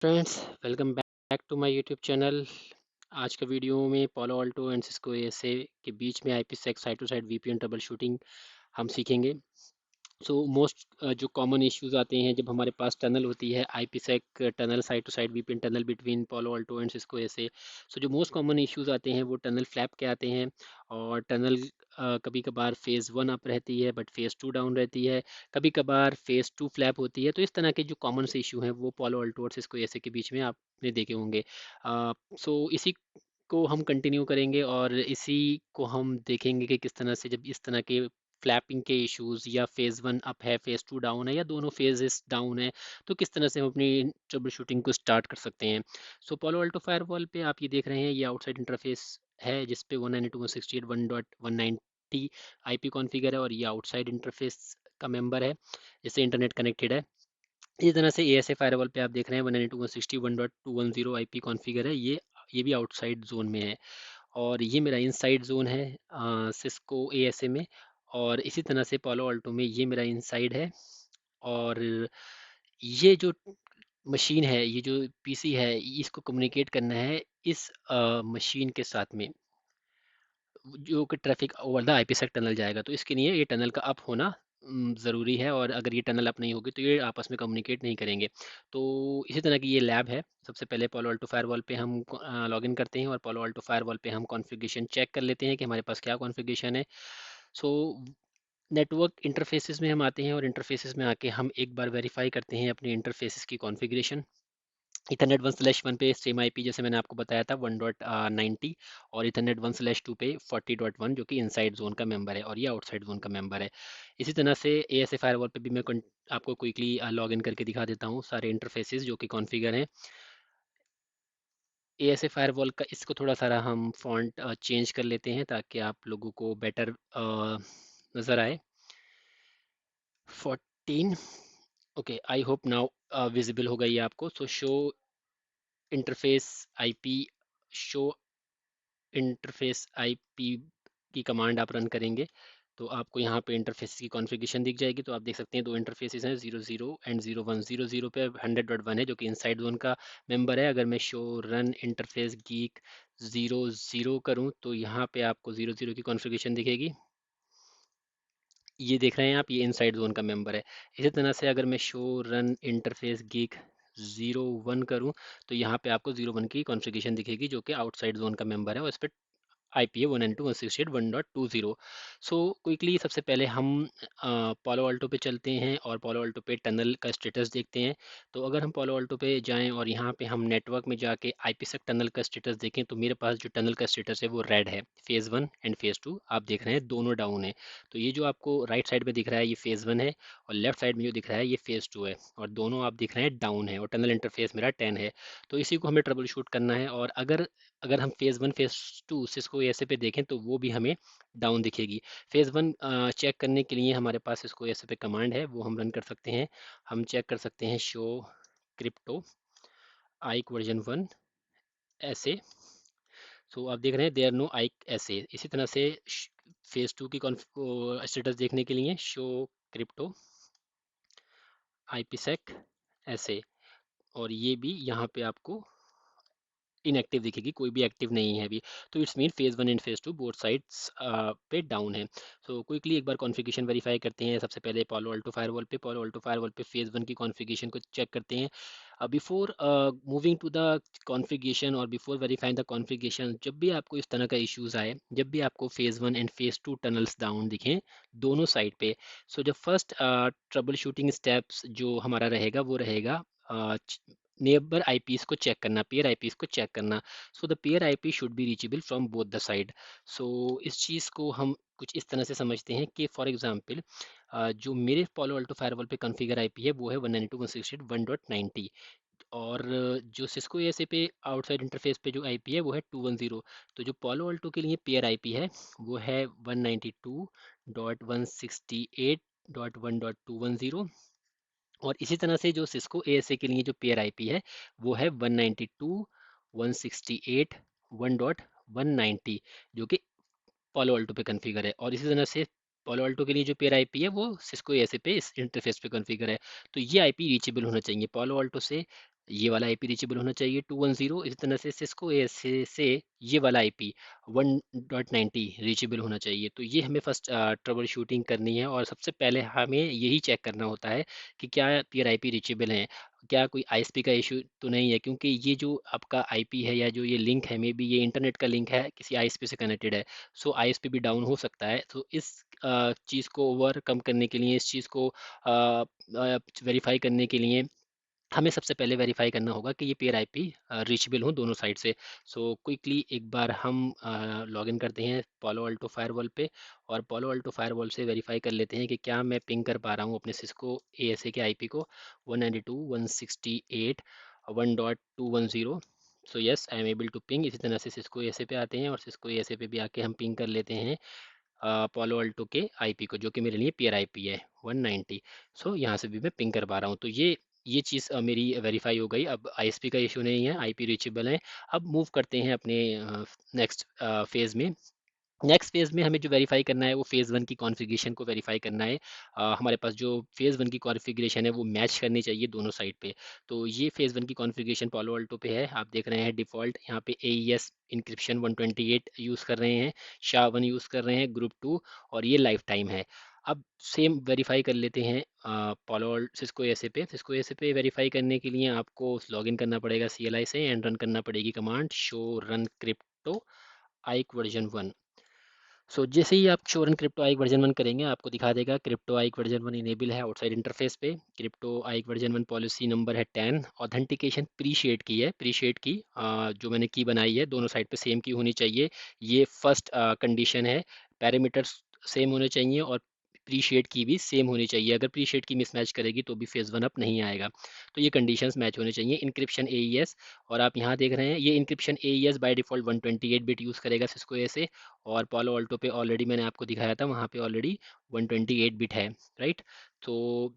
Friends, welcome back to my YouTube channel. आज का video में पालो अल्टो एंड सिस्को एएसए के बीच में IPsec side to side VPN troubleshooting हम सीखेंगे। सो मोस्ट जो कॉमन इश्यूज आते हैं जब हमारे पास टनल होती है, IPsec tunnel side to side VPN tunnel between Palo Alto and Cisco ASA. So जो मोस्ट कॉमन इश्यूज आते हैं वो टनल फ्लैप के आते हैं। और टनल कभी कभार फेज़ वन अप रहती है बट फेज़ टू डाउन रहती है। कभी कभार फेज़ टू फ्लैप होती है। तो इस तरह के जो कॉमन से इशू हैं वो पालो अल्टो और सिस्को एएसए के बीच में आपने देखे होंगे। सो इसी को हम कंटिन्यू करेंगे और इसी को हम देखेंगे कि किस तरह से जब इस तरह के फ्लैपिंग के इश्यूज या फेज़ वन अप है, फेज़ टू डाउन है या दोनों फेजेस डाउन है, तो किस तरह से हम अपनी ट्रबल शूटिंग को स्टार्ट कर सकते हैं। सो पालो अल्टो फायरवॉल पे आप ये देख रहे हैं, ये आउटसाइड इंटरफेस है जिस पे 192.168.1.190 आईपी कॉन्फ़िगर है और ये आउटसाइड इंटरफेस का मेंबर है जिससे इंटरनेट कनेक्टेड है। इसी तरह से एएसए फायरवॉल पे आप देख रहे हैं 192.160.1.210 आईपी कॉन्फ़िगर है, ये भी आउटसाइड जोन में है। और ये मेरा इनसाइड जोन है सिस्को एएसए में। और इसी तरह से पालो अल्टो में ये मेरा इनसाइड है। और ये जो मशीन है, ये जो पीसी है, इसको कम्युनिकेट करना है इस मशीन के साथ में जो कि traffic over the IPsec tunnel जाएगा। तो इसके लिए ये टनल का अप होना ज़रूरी है और अगर ये टनल अप नहीं होगी तो ये आपस में कम्युनिकेट नहीं करेंगे। तो इसी तरह की ये लैब है। सबसे पहले पालो अल्टो फायरवॉल पे हम लॉगिन करते हैं और पालो अल्टो फायरवॉल पे हम कॉन्फ़िगरेशन चेक कर लेते हैं कि हमारे पास क्या कॉन्फ़िगरेशन है। सो नेटवर्क इंटरफेसेस में हम आते हैं और इंटरफेसेस में आके हम एक बार वेरीफाई करते हैं अपने इंटरफेसेस की कॉन्फ़िगरेशन। इथरनेट 1/1 पे सेम आईपी जैसे मैंने आपको बताया था 1.90 और इथरनेट 1/2 पे 40.1 जो कि इनसाइड जोन का मेंबर है और ये आउटसाइड जोन का मेंबर है। इसी तरह से एएसए फायरवॉल पे भी मैं आपको क्विकली लॉग इन करके दिखा देता हूँ सारे इंटरफेसेस जो कि कॉन्फ़िगर हैं एएसए फायरवॉल का। इसको थोड़ा सारा हम फॉन्ट चेंज कर लेते हैं ताकि आप लोगों को बेटर नज़र आए। 14 okay, I hope now visible हो गई है आपको। सो show interface IP, show interface IP की कमांड आप रन करेंगे तो आपको यहाँ पे इंटरफेस की कॉन्फ़िगरेशन दिख जाएगी। तो आप देख सकते हैं दो इंटरफेसेस हैं, 00 एंड 01। 00 पे 100.1 है जो कि इनसाइड जोन का मेंबर है। अगर मैं शो रन इंटरफेस गीक 00 करूँ तो यहाँ पे आपको 00 की कॉन्फ़िगरेशन दिखेगी। ये देख रहे हैं आप, ये इनसाइड जोन का मेंबर है। इसी तरह से अगर मैं शो रन इंटरफेस गीक 01 करूँ तो यहाँ पे आपको 01 की कॉन्फ़िगरेशन दिखेगी जो कि आउटसाइड जोन का मेंबर है और इस पे आईपीए 192.168.1.20। सो क्विकली सबसे पहले हम पालो अल्टो पे चलते हैं और पालो अल्टो पे टनल का स्टेटस देखते हैं। तो अगर हम पालो अल्टो पे जाएं और यहाँ पे हम नेटवर्क में जाके आईपीसेक टनल का स्टेटस देखें तो मेरे पास जो टनल का स्टेटस है वो रेड है। Phase one and phase two आप देख रहे हैं दोनों डाउन है। तो ये जो आपको राइट साइड में दिख रहा है ये फेज़ वन है और लेफ्ट साइड में जो दिख रहा है ये फेज़ टू है और दोनों आप दिख रहे हैं डाउन है और टनल इंटरफेस मेरा 10 है। तो इसी को हमें ट्रबल शूट करना है। और अगर अगर हम phase one phase two Cisco ऐसे पे देखें तो वो भी हमें डाउन दिखेगी। फेज़ वन चेक करने के लिए हमारे पास इसको ऐसे पे कमांड है, वो हम रन कर सकते हैं। हम चेक कर सकते हैं शो क्रिप्टो आइक वर्जन वन ऐसे। सो आप देख रहे हैं देयर नो आइक ऐसे। इसी तरह से फेज़ टू की स्टेटस देखने के लिए शो क्रिप्टो आईपीसेक ऐसे। और ये भी यहाँ पे आपको इनएक्टिव दिखेगी, कोई भी एक्टिव नहीं है अभी। तो it's mean phase one and phase two both sides पे डाउन है। सो क्विकली एक बार कॉन्फ़िगरेशन वेरीफाई करते हैं। सबसे पहले पालो अल्टो फायरवॉल पे फेज़ वन की कॉन्फ़िगरेशन को चेक करते हैं। Before moving to the configuration और बिफोर वेरीफाइंग द कॉन्फ़िगरेशन, जब भी आपको इस तरह का इश्यूज़ आए, जब भी आपको phase one and phase two tunnels down दिखें दोनों साइड पे, सो जो फर्स्ट ट्रबल शूटिंग स्टेप्स जो हमारा रहेगा वो रहेगा नेबर आईपीस को चेक करना, पेयर आईपीस को चेक करना। So the peer IP should be reachable from both the side. So इस चीज़ को हम कुछ इस तरह से समझते हैं कि फॉर एग्जांपल जो मेरे पालो अल्टो फायरवॉल पे कॉन्फ़िगर आईपी है वो है 192.168.1.90 और जो सिस्को एएसए पे आउटसाइड इंटरफेस पे जो आईपी है वो है 210। तो जो पालो अल्टो के लिए पेयर आईपी है वो है 192.168.1.210 और इसी तरह से जो सिस्को एएसए के लिए जो पेयर आईपी है वो है 192.168.1.190 जो कि पालो अल्टो पे कॉन्फ़िगर है। और इसी तरह से पालो अल्टो के लिए जो पेयर आईपी है वो सिस्को एएसए पे इस इंटरफेस पे कॉन्फ़िगर है। तो ये आईपी रीचेबल होना चाहिए पालो अल्टो से ये वाला आईपी रीचेबल होना चाहिए 210। इसी तरह से सिस्को एएसए से ये वाला आईपी 1.90 रीचेबल होना चाहिए। तो ये हमें फर्स्ट ट्रबल शूटिंग करनी है और सबसे पहले हमें यही चेक करना होता है कि क्या पेयर आईपी रीचेबल हैं, क्या कोई आईएसपी का इशू तो नहीं है, क्योंकि ये जो आपका आईपी है या जो ये लिंक है, मे बी ये इंटरनेट का लिंक है, किसी आईएसपी से कनेक्टेड है। सो आईएसपी भी डाउन हो सकता है। तो इस चीज़ को ओवरकम करने के लिए, इस चीज़ को वेरीफाई करने के लिए हमें सबसे पहले वेरीफाई करना होगा कि ये पेयर आईपी रीचेबल हो दोनों साइड से। सो क्विकली एक बार हम लॉगिन करते हैं पालो अल्टो फायरवॉल पे, और पालो अल्टो फायरवॉल से वेरीफाई कर लेते हैं कि क्या मैं पिंग कर पा रहा हूँ अपने सिस्को एएसए के आईपी को 192.168.1.210। So yes, I am able to ping. इसी तरह से सिस्को एएसए पे आते हैं और सिस्को एएसए पे भी आके हम पिंग कर लेते हैं पालो अल्टो के आईपी को, जो कि मेरे लिए पेयर आईपी है 190। सो यहाँ से भी मैं पिंग कर पा रहा हूँ। तो ये चीज़ मेरी वेरीफाई हो गई। अब आईएसपी का इशू नहीं है, आईपी रीचेबल है। अब मूव करते हैं अपने नेक्स्ट फेज़ में। नेक्स्ट फेज़ में हमें जो वेरीफाई करना है वो फेज़ वन की कॉन्फ़िगरेशन को वेरीफाई करना है। हमारे पास जो फेज़ वन की कॉन्फ़िगरेशन है वो मैच करनी चाहिए दोनों साइड पे। तो ये फेज़ वन की कॉन्फ़िगरेशन पालो अल्टो पे है। आप देख रहे हैं डिफ़ॉल्ट यहाँ पे एईएस इंक्रिप्शन 128 यूज़ कर रहे हैं, SHA-1 यूज़ कर रहे हैं, ग्रुप 2, और ये लाइफ टाइम है। अब सेम वेरीफाई कर लेते हैं पालो सिस्को एएसए पे। सिस्को एएसए पे वेरीफाई करने के लिए आपको लॉगिन करना पड़ेगा CLI से एंड रन करना पड़ेगी कमांड शो रन क्रिप्टो आइक वर्जन 1। सो जैसे ही आप शो रन क्रिप्टो आइक वर्जन 1 करेंगे, आपको दिखा देगा क्रिप्टो आइक वर्जन 1 इनेबल है आउटसाइड इंटरफेस पे। क्रिप्टो आइक वर्जन 1 पॉलिसी नंबर है 10। ऑथेंटिकेशन प्री शेड की है, प्री शेड की जो मैंने की बनाई है दोनों साइड पे सेम की होनी चाहिए। ये फर्स्ट कंडीशन है। पैरामीटर्स सेम होने चाहिए और प्री शेड की भी सेम होनी चाहिए। अगर प्री शेड की मिसमैच करेगी तो भी फेज वन अप नहीं आएगा। तो ये कंडीशंस मैच होने चाहिए। इंक्रिप्शन एईएस, और आप यहाँ देख रहे हैं ये encryption AES by default 128 bit use करेगा सिस्को ए से, और पालो अल्टो पे ऑलरेडी मैंने आपको दिखाया था, वहाँ पे ऑलरेडी 128 बिट है, राइट। तो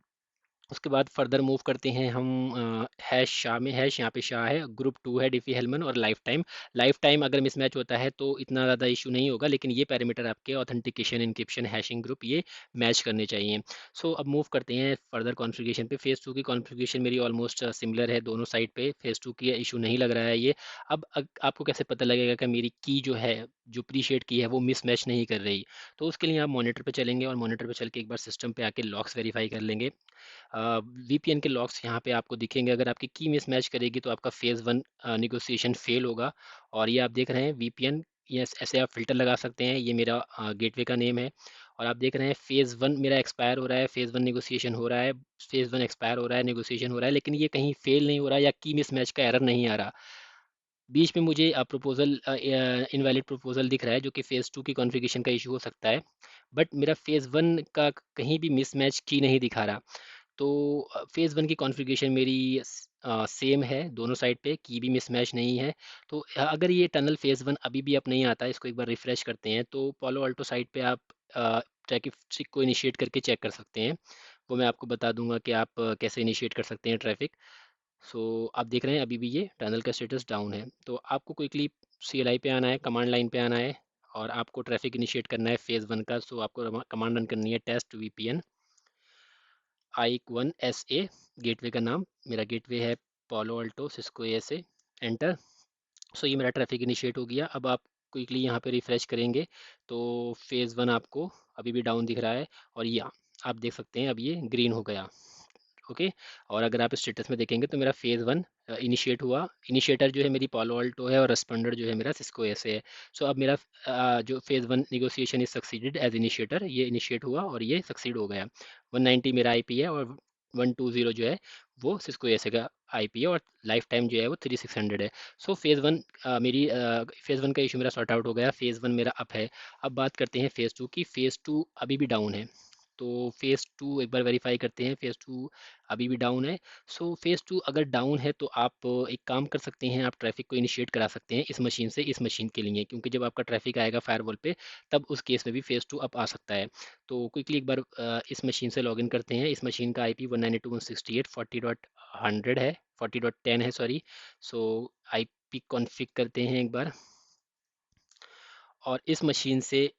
उसके बाद फर्दर मूव करते हैं हम हैश शाह में। हैश यहाँ पे शाह है, ग्रुप 2 है डिफी हेलमन, और लाइफ टाइम। लाइफ टाइम अगर मिसमैच होता है तो इतना ज़्यादा इशू नहीं होगा, लेकिन ये पैरामीटर आपके ऑथेंटिकेशन, इंक्रिप्शन, हैशिंग ग्रुप ये मैच करने चाहिए। सो अब मूव करते हैं फर्दर कॉन्फ़िगरेशन पे। फेज़ 2 की कॉन्फ़िगरेशन मेरी ऑलमोस्ट सिमिलर है दोनों साइड पे। फेज़ 2 की इशू नहीं लग रहा है ये। अब आपको कैसे पता लगेगा कि मेरी की जो है, जो प्री शेड की है, वो मिसमैच नहीं कर रही? तो उसके लिए आप मॉनिटर पे चलेंगे और मॉनिटर पे चल के एक बार सिस्टम पे आके लॉक्स वेरीफाई कर लेंगे। वीपीएन के लॉग्स यहाँ पे आपको दिखेंगे। अगर आपकी की मिसमैच करेगी तो आपका फेज़ वन निगोशिएशन फेल होगा। और ये आप देख रहे हैं वीपीएन, ये ऐसे आप फिल्टर लगा सकते हैं। ये मेरा गेटवे का नेम है, और आप देख रहे हैं फेज़ वन मेरा एक्सपायर हो रहा है, फेज़ वन निगोशिएशन हो रहा है, फेज़ वन एक्सपायर हो रहा है, निगोशिएशन हो रहा है, लेकिन ये कहीं फेल नहीं हो रहा या की मिसमैच का एरर नहीं आ रहा। बीच में मुझे प्रपोजल इनवैलिड प्रपोजल दिख रहा है, जो कि फेज़ टू की कॉन्फ़िगरेशन का इशू हो सकता है। बट मेरा फेज़ वन का कहीं भी मिसमैच की नहीं दिखा रहा। तो फेज़ वन की कॉन्फ़िगरेशन मेरी सेम है दोनों साइड पे, की भी मिसमैच नहीं है। तो अगर ये टनल फेज़ वन अभी भी अप नहीं आता है, इसको एक बार रिफ्रेश करते हैं, तो पालो अल्टो साइड पे आप ट्रैफिक को इनिशिएट करके चेक कर सकते हैं। वो मैं आपको बता दूंगा कि आप कैसे इनिशिएट कर सकते हैं ट्रैफिक। सो आप देख रहे हैं अभी भी ये टनल का स्टेटस डाउन है। तो आपको क्विकली CLI पे आना है, कमांड लाइन पे आना है, और आपको ट्रैफिक इनिशिएट करना है फेज़ वन का। सो आपको कमांड रन करनी है टेस्ट VPN IK1SA, गेटवे का नाम। मेरा गेटवे है Palo Alto Cisco ASA, enter. So ये मेरा ट्रैफिक इनिशिएट हो गया। अब आप क्विकली यहाँ पे रिफ्रेश करेंगे तो फेज़ वन आपको अभी भी डाउन दिख रहा है, और ये आप देख सकते हैं अब ये ग्रीन हो गया। ओके। और अगर आप स्टेटस में देखेंगे तो मेरा फेज़ वन इनिशिएट हुआ। इनिशिएटर जो है मेरी पालो अल्टो है, और रेस्पोंडर जो है मेरा सिस्को एसे है। सो अब मेरा जो phase one negotiation is succeeded as initiator, ये इनिशिएट हुआ और ये सक्सीड हो गया। 190 मेरा आईपी है, और 120 जो है वो सिस्को एसे का आईपी है, और लाइफ टाइम जो है वो 3600 है। सो फेज़ वन मेरी फेज़ वन का इशू मेरा सॉर्ट आउट हो गया। फेज़ वन मेरा अप है। अब बात करते हैं फेज़ टू की। फेज़ टू अभी भी डाउन है। तो फेज़ टू एक बार वेरीफाई करते हैं। फेज़ टू अभी भी डाउन है। सो फेज़ टू अगर डाउन है तो आप एक काम कर सकते हैं, आप ट्रैफिक को इनिशिएट करा सकते हैं इस मशीन से इस मशीन के लिए, क्योंकि जब आपका ट्रैफिक आएगा फायरवॉल पे, तब उस केस में भी फेज़ टू अप आ सकता है। तो क्विकली एक बार इस मशीन से लॉगिन करते हैं। इस मशीन का IP 192.168.40.100 है, 40.10 है, सॉरी। सो IP कॉन्फ़िग करते हैं एक बार, और इस मशीन से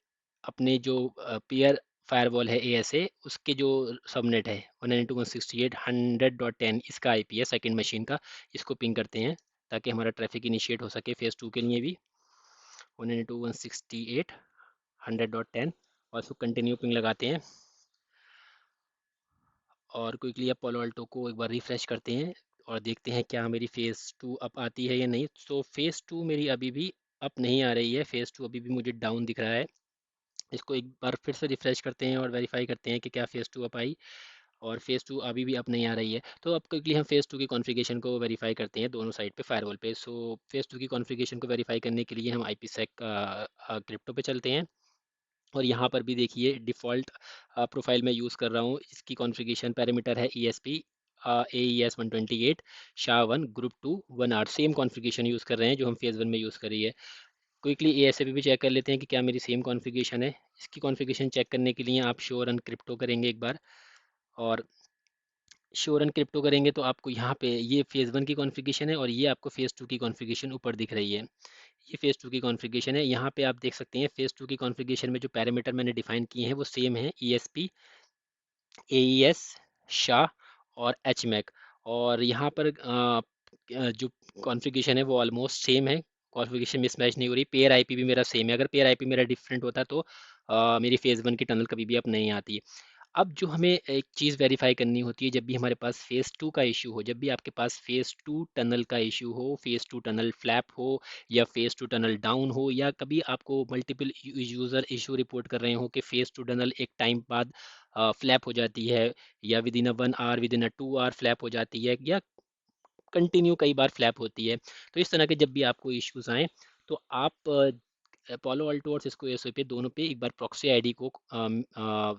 अपने जो पेयर फायरवॉल है ASA, उसके जो सबनेट है 192.168.100.10 इसका आईपी है सेकंड मशीन का। इसको पिंग करते हैं ताकि हमारा ट्रैफिक इनिशिएट हो सके फेज़ 2 के लिए भी 192.168.100.10, और उसको कंटिन्यू पिंग लगाते हैं। और क्विकली अब पोलो अल्टो को एक बार रिफ्रेश करते हैं और देखते हैं क्या मेरी फेज़ 2 अप आती है या नहीं। तो फेज़ 2 मेरी अभी भी अप नहीं आ रही है, फेज़ 2 अभी भी मुझे डाउन दिख रहा है। इसको एक बार फिर से रिफ्रेश करते हैं और वेरीफाई करते हैं कि क्या फेज़ 2 अप आई, और फेज़ 2 अभी भी अप नहीं आ रही है। तो अब क्विकली हम फेज़ 2 की कॉन्फ़िगरेशन को वेरीफाई करते हैं दोनों साइड पे फायरवॉल पे। सो फेज़ 2 की कॉन्फ़िगरेशन को वेरीफाई करने के लिए हम IPsec क्रिप्टो पे चलते हैं, और यहाँ पर भी देखिए डिफ़ॉल्ट प्रोफाइल मैं यूज़ कर रहा हूँ। इसकी कॉन्फ़िगरेशन पैरामीटर है ESP AES 128 SHA-1 group 2 1R, same configuration use कर रहे हैं जो हम फेज़ 1 में यूज़ करी है। क्विकली ASA भी चेक कर लेते हैं कि क्या मेरी सेम कॉन्फ़िगरेशन है। इसकी कॉन्फ़िगरेशन चेक करने के लिए आप शो रन क्रिप्टो करेंगे एक बार, और शो रन क्रिप्टो करेंगे तो आपको यहाँ पे ये फेज़ 1 की कॉन्फ़िगरेशन है और ये आपको फेज़ 2 की कॉन्फ़िगरेशन ऊपर दिख रही है। ये फेज़ 2 की कॉन्फ़िगरेशन है। यहाँ पे आप देख सकते हैं फेज़ 2 की कॉन्फ़िगरेशन में जो पैरामीटर मैंने डिफ़ाइन किए हैं वो सेम है, ESP AES SHA और HMAC। और यहाँ पर जो कॉन्फ़िगरेशन है वो ऑलमोस्ट सेम है, कॉन्फ़िगरेशन मिसमैच नहीं हो रही। पेयर आईपी भी मेरा सेम है। अगर पेयर आईपी मेरा डिफरेंट होता तो मेरी फेज़ 1 की टनल कभी भी अप नहीं आती। अब जो हमें एक चीज़ वेरीफाई करनी होती है जब भी हमारे पास फेज़ 2 का इशू हो, जब भी आपके पास फेज़ 2 टनल का इशू हो, फेज़ 2 टनल फ्लैप हो, या फेज़ 2 टनल डाउन हो, या कभी आपको मल्टीपल यूज़र इशू रिपोर्ट कर रहे हो कि फेज़ 2 टनल एक टाइम बाद फ्लैप हो जाती है, या within a 1 hour, within a 2 hour flap हो जाती है, या कंटिन्यू कई बार फ्लैप होती है। तो इस तरह के जब भी आपको इश्यूज आए तो आप पोलो अल्टो और सिस्को एसओ पे दोनों पे एक बार प्रॉक्सी आईडी को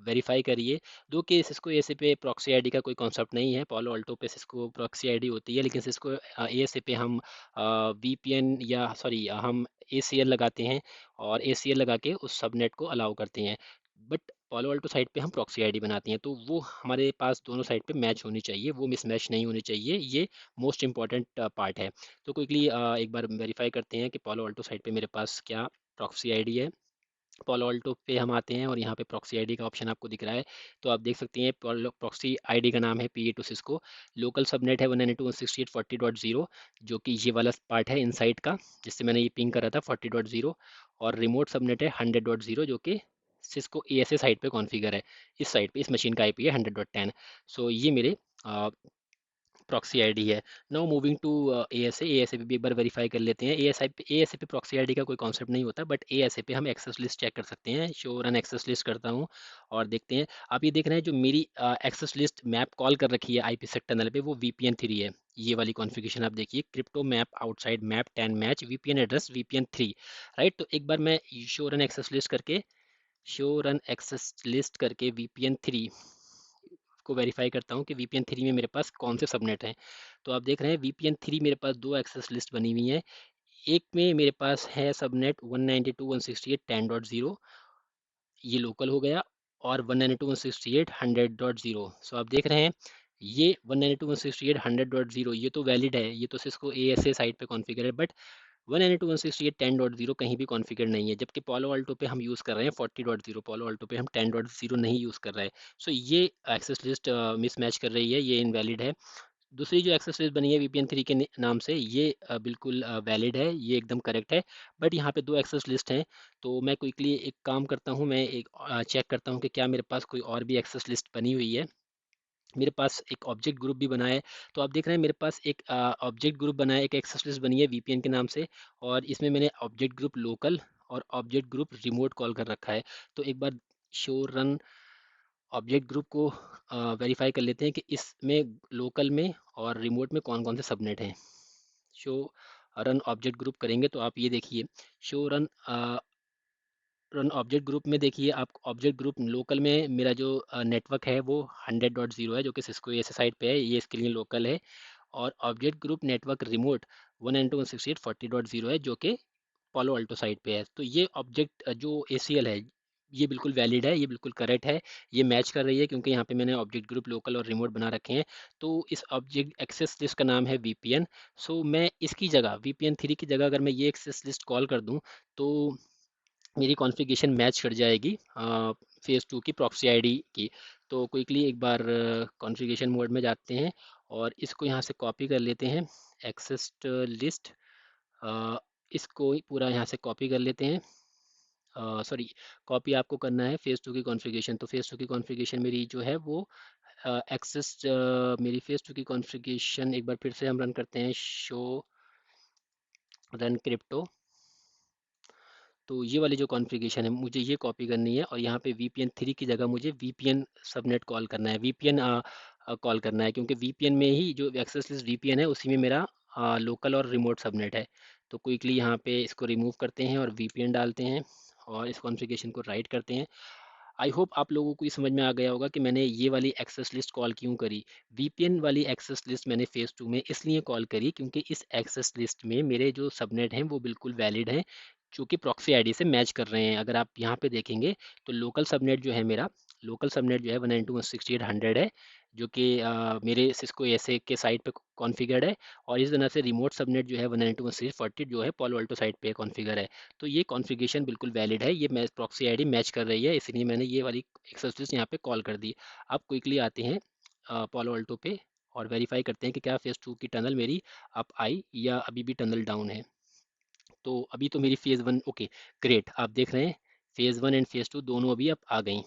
वेरीफाई करिए। दो कि सिस्को एसए पे प्रॉक्सी आईडी का कोई कॉन्सेप्ट नहीं है, पोलो अल्टो पे सिस्को प्रॉक्सी आईडी होती है, लेकिन सिस्को एसए पे हम वीपीएन या सॉरी हम एसीएल लगाते हैं, और एसीएल लगा के उस सबनेट को अलाउ करते हैं। बट पालो अल्टो साइड पे हम प्रॉक्सी आईडी बनाते हैं, तो वो हमारे पास दोनों साइड पे मैच होनी चाहिए, वो मिसमैच नहीं होनी चाहिए। ये मोस्ट इंपॉर्टेंट पार्ट है। तो क्विकली एक बार वेरीफाई करते हैं कि पालो अल्टो साइड पे मेरे पास क्या प्रॉक्सी आईडी है। पालो अल्टो पे हम आते हैं और यहाँ पे प्रॉक्सी आईडी का ऑप्शन आपको दिख रहा है, तो आप देख सकते हैं प्रॉक्सी आईडी का नाम है PA2 सिस्को। लोकल सबनेट है 192.168.40, जो कि ये वाला पार्ट है इनसाइड का जिससे मैंने ये पिंग करा था 40.0, और रिमोट सबनेट है 100.0 जो कि सिस्को ASA साइड पे कॉन्फ़िगर है। इस साइड पे इस मशीन का IP है 100.10। सो ये मेरे प्रॉक्सी आईडी है। नाउ मूविंग टू ASA पे भी एक बार वेरीफाई कर लेते हैं। ASA पे प्रॉक्सी आईडी का कोई कॉन्सेप्ट नहीं होता, बट ASA पे हम एक्सेस लिस्ट चेक कर सकते हैं। शो रन एक्सेस लिस्ट करता हूँ और देखते हैं। आप ये देख रहे हैं जो मेरी एक्सेस लिस्ट मैप कॉल कर रखी है IPsec टनल पे, वो VPN3 है। ये वाली कॉन्फ़िगरेशन आप देखिए, crypto map outside map 10 match VPN address VPN3, right. तो एक बार मैं शो रन एक्सेस लिस्ट करके VPN3 को वेरीफाई करता हूँ कि VPN3 में मेरे पास कौन से सबनेट हैं। तो आप देख रहे हैं VPN3 मेरे पास दो एक्सेस लिस्ट बनी हुई है। एक में मेरे पास है सबनेट 192.168.10.0, ये लोकल हो गया, और 192.168.100.0। सो आप देख रहे हैं ये 192.168.100.0 ये तो वैलिड है, ये तो सिस्को ASA साइट पे कॉन्फ़िगर है, बट 192.168.10.0 कहीं भी कॉन्फ़िगर नहीं है, जबकि पालो अल्टो पे हम यूज़ कर रहे हैं 40.0, पालो अल्टो पे हम 10.0 नहीं यूज़ कर रहे हैं। सो ये एक्सेस लिस्ट मिसमैच कर रही है, ये इनवैलिड है। दूसरी जो एक्सेस लिस्ट बनी है VPN3 के नाम से, ये बिल्कुल वैलिड है, ये एकदम करेक्ट है। बट यहाँ पे दो एक्सेस लिस्ट हैं, तो मैं क्विकली एक काम करता हूँ, मैं एक चेक करता हूँ कि क्या मेरे पास कोई और भी एक्सेस लिस्ट बनी हुई है। मेरे पास एक ऑब्जेक्ट ग्रुप भी बना है, तो आप देख रहे हैं मेरे पास एक ऑब्जेक्ट ग्रुप बना है, एक एक्सेस लिस्ट बनी है VPN के नाम से, और इसमें मैंने ऑब्जेक्ट ग्रुप लोकल और ऑब्जेक्ट ग्रुप रिमोट कॉल कर रखा है। तो एक बार शो रन ऑब्जेक्ट ग्रुप को वेरीफाई कर लेते हैं कि इसमें लोकल में और रिमोट में कौन कौन से सबनेट हैं। शो रन ऑब्जेक्ट ग्रुप करेंगे तो आप ये देखिए, शो रन ऑब्जेक्ट ग्रुप में देखिए, आप ऑब्जेक्ट ग्रुप लोकल में मेरा जो नेटवर्क है वो 100.0 है, जो कि सिस्को एस साइड पे है, ये इसके लिए लोकल है। और ऑब्जेक्ट ग्रुप नेटवर्क रिमोट 192.168.40 है, जो कि पालो अल्टो साइड पे है। तो ये ऑब्जेक्ट जो ACL है, ये बिल्कुल वैलिड है, ये बिल्कुल करेक्ट है, ये मैच कर रही है, क्योंकि यहाँ पे मैंने ऑब्जेक्ट ग्रुप लोकल और रिमोट बना रखे हैं। तो इस ऑब्जेक्ट एक्सेस लिस्ट का नाम है VPN। सो मैं इसकी जगह VPN3 की जगह अगर मैं ये एक्सेस लिस्ट कॉल कर दूँ तो मेरी कॉन्फ़िगरेशन मैच कर जाएगी फेज़ 2 की प्रॉक्सी आईडी की। तो क्विकली एक बार कॉन्फ़िगरेशन मोड में जाते हैं और इसको यहाँ से कॉपी कर लेते हैं, एक्सेस लिस्ट, इसको पूरा यहाँ से कॉपी कर लेते हैं। सॉरी, कॉपी आपको करना है फेज़ 2 की कॉन्फ़िगरेशन। तो फेज़ 2 की कॉन्फ़िगरेशन मेरी जो है वो एक्सेस, मेरी फेज़ 2 की कॉन्फ़िगरेशन एक बार फिर से हम रन करते हैं, शो रन क्रिप्टो। तो ये वाली जो कॉन्फ़िगरेशन है मुझे ये कॉपी करनी है और यहाँ पे VPN 3 की जगह मुझे VPN सबनेट कॉल करना है, VPN कॉल करना है, क्योंकि VPN में ही जो एक्सेस लिस्ट VPN है उसी में मेरा लोकल और रिमोट सबनेट है। तो क्विकली यहाँ पे इसको रिमूव करते हैं और VPN डालते हैं और इस कॉन्फ़िगरेशन को राइट करते हैं। आई होप आप लोगों को ये समझ में आ गया होगा कि मैंने ये वाली एक्सेस लिस्ट कॉल क्यों करी। VPN वाली एक्सेस लिस्ट मैंने फेज़ 2 में इसलिए कॉल करी क्योंकि इस एक्सेस लिस्ट में मेरे जो सबनेट हैं वो बिल्कुल वैलिड हैं, जो कि प्रॉक्सी आईडी से मैच कर रहे हैं। अगर आप यहाँ पे देखेंगे तो लोकल सबनेट जो है मेरा, लोकल सबनेट जो है 192.168.100 है, जो कि मेरे सिस्को एसए के साइट पे कॉन्फ़िगर्ड है, और इस तरह से रिमोट सबनेट जो है 192.168.40 जो है पालो अल्टो साइट पे कॉन्फ़िगर है। तो ये कॉन्फ़िगरेशन बिल्कुल वैलिड है, ये मैच प्रॉक्सी आईडी मैच कर रही है, इसलिए मैंने ये वाली एक्सेस लिस्ट यहाँ पे कॉल कर दी। अब क्विकली आते हैं पालो अल्टो पे और वेरीफाई करते हैं कि क्या फेज़ 2 की टनल मेरी अप आई या अभी भी टनल डाउन है। तो अभी तो मेरी फेज़ 1 ओके, ग्रेट, आप देख रहे हैं फेज़ 1 एंड फेज़ 2 दोनों अभी अप आ गई।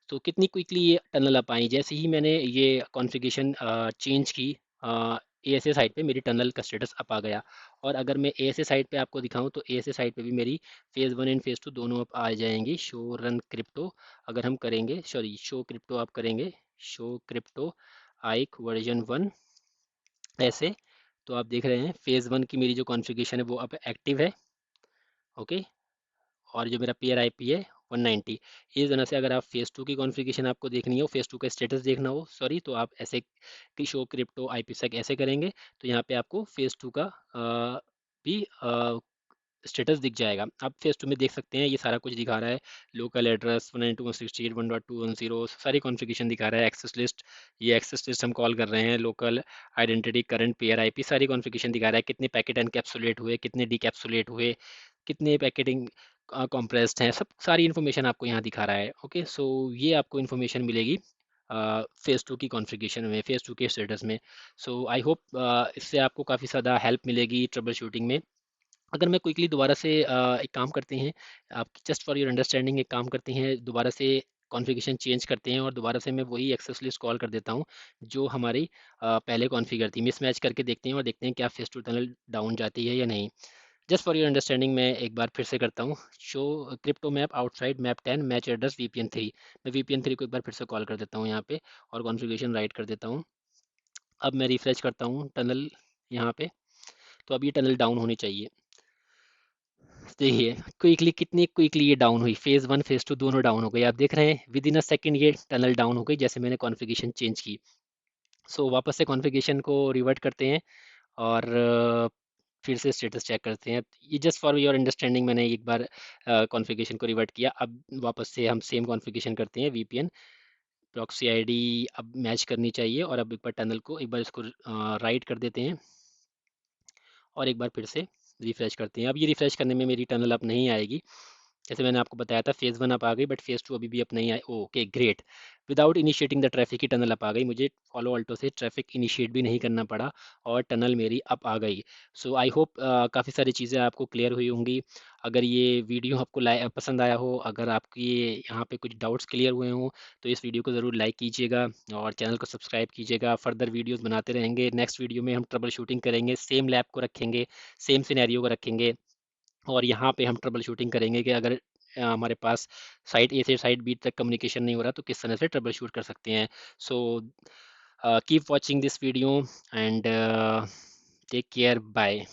तो कितनी क्विकली ये टनल अप आई, जैसे ही मैंने ये कॉन्फ़िगरेशन चेंज की एएसए साइट पे मेरी टनल का स्टेटस अप आ गया। और अगर मैं एएसए साइट पे आपको दिखाऊं तो एएसए साइट पे भी मेरी फेज़ 1 एंड फेज़ 2 दोनों अप आ जाएंगी। शो रन क्रिप्टो अगर हम करेंगे, सॉरी शो क्रिप्टो आप करेंगे, शो क्रिप्टो आइक वर्जन 1 ऐसे, तो आप देख रहे हैं फेज़ 1 की मेरी जो कॉन्फ़िगरेशन है वो अब एक्टिव है। ओके, और जो मेरा पेयर आईपी है 190। इस तरह से अगर आप फेज़ 2 की कॉन्फ़िगरेशन आपको देखनी हो, फेज़ 2 का स्टेटस देखना हो, सॉरी, तो आप ऐसे कि शो क्रिप्टो आईपीसेक ऐसे करेंगे तो यहाँ पे आपको फेज़ 2 का भी स्टेटस दिख जाएगा। आप फेज़ 2 में देख सकते हैं ये सारा कुछ दिखा रहा है, लोकल एड्रेस 192.168.1.210 सारी कॉन्फ़िगरेशन दिखा रहा है, एक्सेस लिस्ट, ये एक्सेस लिस्ट हम कॉल कर रहे हैं, local identity, current pair IP, सारी कॉन्फ़िगरेशन दिखा रहा है, कितने पैकेट एनकैप्सुलेट हुए, कितने डिकैप्सुलेट हुए, कितने पैकेटिंग कॉम्प्रेस्ड हैं, सब सारी इन्फॉर्मेशन आपको यहाँ दिखा रहा है। ओके, सो ये आपको इन्फॉर्मेशन मिलेगी फेज़ 2 की कॉन्फ़िगरेशन में, फेज़ 2 के स्टेटस में। सो आई होप इससे आपको काफ़ी ज़्यादा हेल्प मिलेगी ट्रबल शूटिंग में। अगर मैं क्विकली दोबारा से एक काम करते हैं, आप जस्ट फॉर योर अंडरस्टैंडिंग एक काम करते हैं, दोबारा से कॉन्फ़िगरेशन चेंज करते हैं और दोबारा से मैं वही एक्सेस लिस्ट कॉल कर देता हूँ जो हमारी पहले कॉन्फ़िगर थी, मिसमैच करके देखते हैं और देखते हैं क्या फेज़ 2 टनल डाउन जाती है या नहीं। जस्ट फॉर योर अंडरस्टैंडिंग मैं एक बार फिर से करता हूँ, show crypto map outside map 10 match address VPN 3। मैं VPN 3 को एक बार फिर से कॉल कर देता हूँ यहाँ पे और कॉन्फ़िगरेशन राइट कर देता हूँ। अब मैं रिफ्रेश करता हूँ टनल यहाँ पे, तो अब ये टनल डाउन होनी चाहिए। देखिए क्विकली, कितनी क्विकली ये डाउन हुई, फेज़ 1 फेज़ 2 दोनों डाउन हो गई, आप देख रहे हैं विद इन अ सेकेंड ये टनल डाउन हो गई जैसे मैंने कॉन्फ़िगरेशन चेंज की। सो वापस से कॉन्फ़िगरेशन को रिवर्ट करते हैं और फिर से स्टेटस चेक करते हैं। ये जस्ट फॉर योर अंडरस्टैंडिंग मैंने एक बार कॉन्फ़िगरेशन को रिवर्ट किया, अब वापस से हम सेम कॉन्फ़िगरेशन करते हैं, VPN प्रॉक्सी आईडी अब मैच करनी चाहिए और अब एक बार टनल को एक बार इसको राइट कर देते हैं और एक बार फिर से रिफ्रेश करते हैं। अब ये रिफ्रेश करने में मेरी टनल अप नहीं आएगी, जैसे मैंने आपको बताया था फेज़ 1 अप आ गई बट फेज़ 2 अभी भी अप नहीं आई। Okay great, without initiating the traffic ही टनल अप आ गई, मुझे फॉलो अल्टो से ट्रैफिक इनिशिएट भी नहीं करना पड़ा और टनल मेरी अप आ गई। सो आई होप काफ़ी सारी चीज़ें आपको क्लियर हुई होंगी। अगर ये वीडियो आपको पसंद आया हो, अगर आपकी ये यहाँ पे कुछ डाउट्स क्लियर हुए हों तो इस वीडियो को ज़रूर लाइक कीजिएगा और चैनल को सब्सक्राइब कीजिएगा। फर्दर वीडियोज़ बनाते रहेंगे। नेक्स्ट वीडियो में हम ट्रबल शूटिंग करेंगे, सेम लैब को रखेंगे, सेम सिनेरियो को रखेंगे और यहाँ पे हम ट्रबल शूटिंग करेंगे कि अगर हमारे पास साइट ए से साइट बी तक कम्युनिकेशन नहीं हो रहा तो किस तरह से ट्रबल शूट कर सकते हैं। So keep watching this video and take care, bye.